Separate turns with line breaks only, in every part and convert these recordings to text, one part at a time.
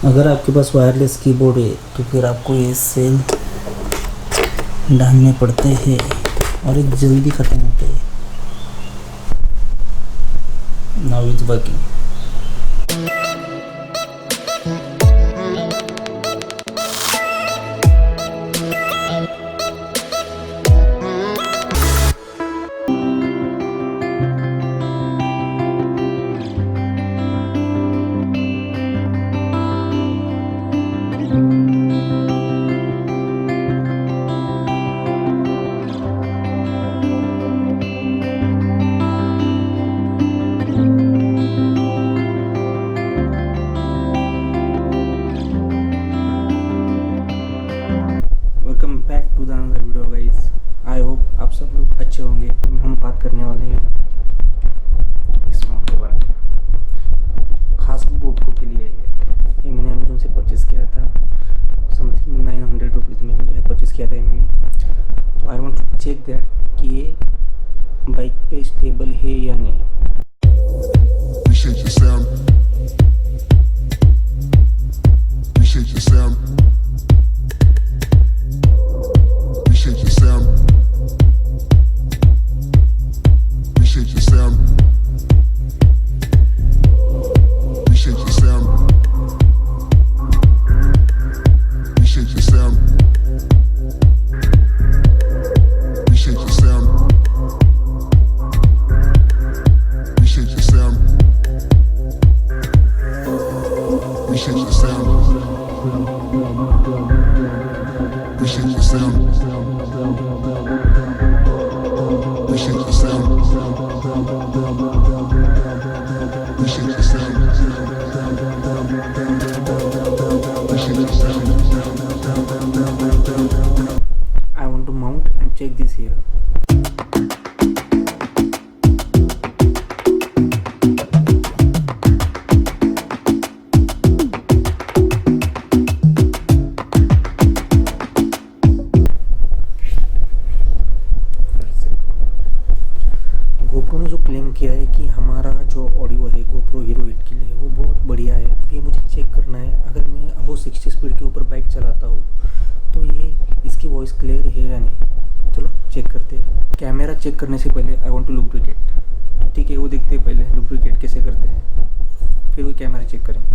अगर आपके पास wireless keyboard है तो फिर आपको ये सेल डालने पड़ते हैं और एक जल्दी ख़त्म होते हैं। Now it's working. Welcome back to the another video guys. I hope आप सब लोग अच्छे होंगे। हम बात करने वाले हैं इस माउंट के बारे में, खास GoPro के लिए। ये मैंने अमेजोन से परचेज़ किया था, समथिंग 900 रुपीज़ में परचेज़ किया था ये मैंने। तो I want to check that कि ये बाइक पे स्टेबल है या नहीं। I want to mount and check this here. GoPro ने जो क्लेम किया है कि हमारा जो ऑडियो है GoPro Hero8 के लिए वो बहुत बढ़िया है। अभी मुझे चेक करना है, अगर मैं अबो 60 स्पीड के ऊपर बाइक चलाता हूँ तो ये इसकी वॉइस क्लियर है या नहीं। चलो चेक करते हैं। कैमरा चेक करने से पहले आई वांट टू लुब्रिकेट। ठीक है, वो देखते हैं पहले लुब्रिकेट कैसे करते हैं, फिर वो कैमरा चेक करेंगे।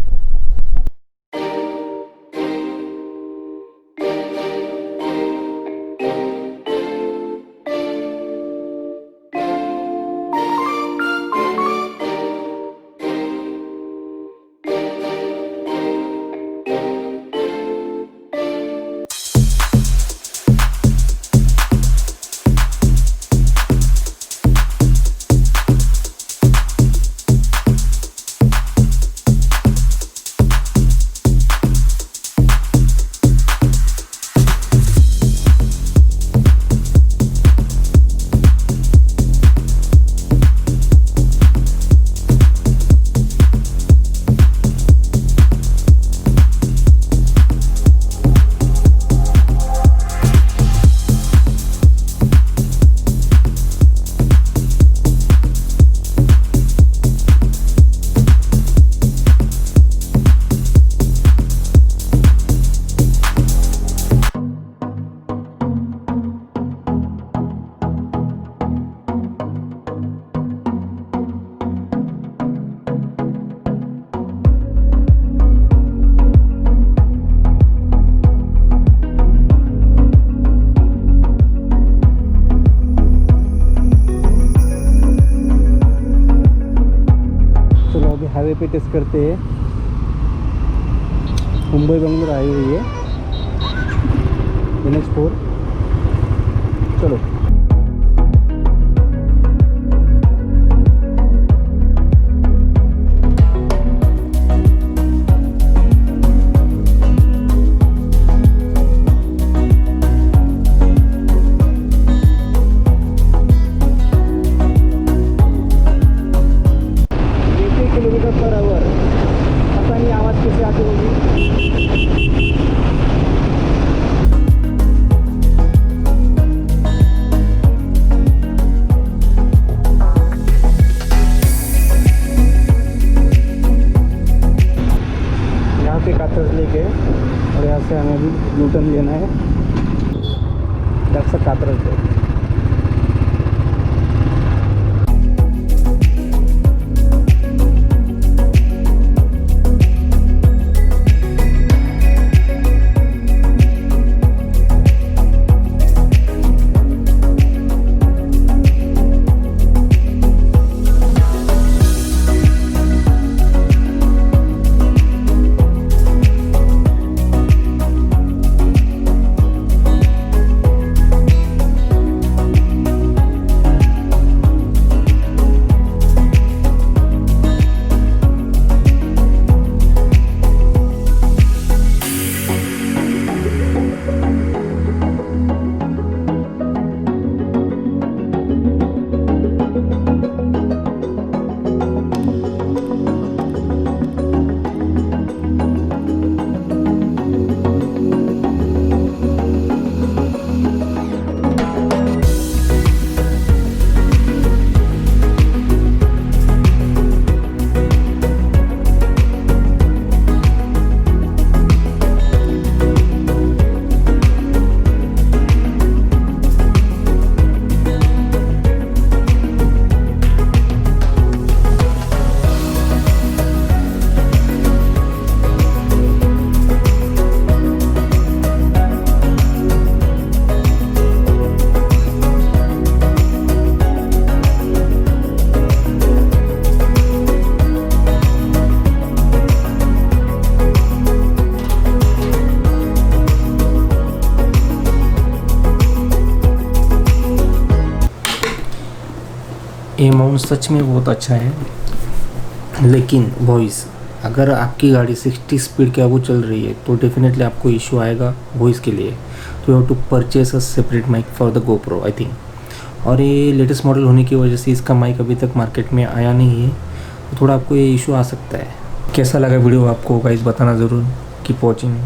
हाईवे पे टेस्ट करते हैं। मुंबई बेंगलोर हाईवे है, NH4। चलो किलोमीटर/आवर पता नहीं आवाज़ कैसे आती होगी। पिक्चर्स लेके, और यहाँ से हमें अभी यूटर्न लेना है दक्षिण कातरल से। ये माउंट सच में बहुत अच्छा है, लेकिन वॉइस, अगर आपकी गाड़ी 60 स्पीड के आगे चल रही है तो डेफिनेटली आपको इशू आएगा वॉइस के लिए। तो you have to purchase a separate mic for the GoPro I think. और ये लेटेस्ट मॉडल होने की वजह से इसका माइक अभी तक मार्केट में आया नहीं है, तो थोड़ा आपको ये इशू आ सकता है। कैसा लगा वीडियो आपको गाइस बताना ज़रूर। Keep watching.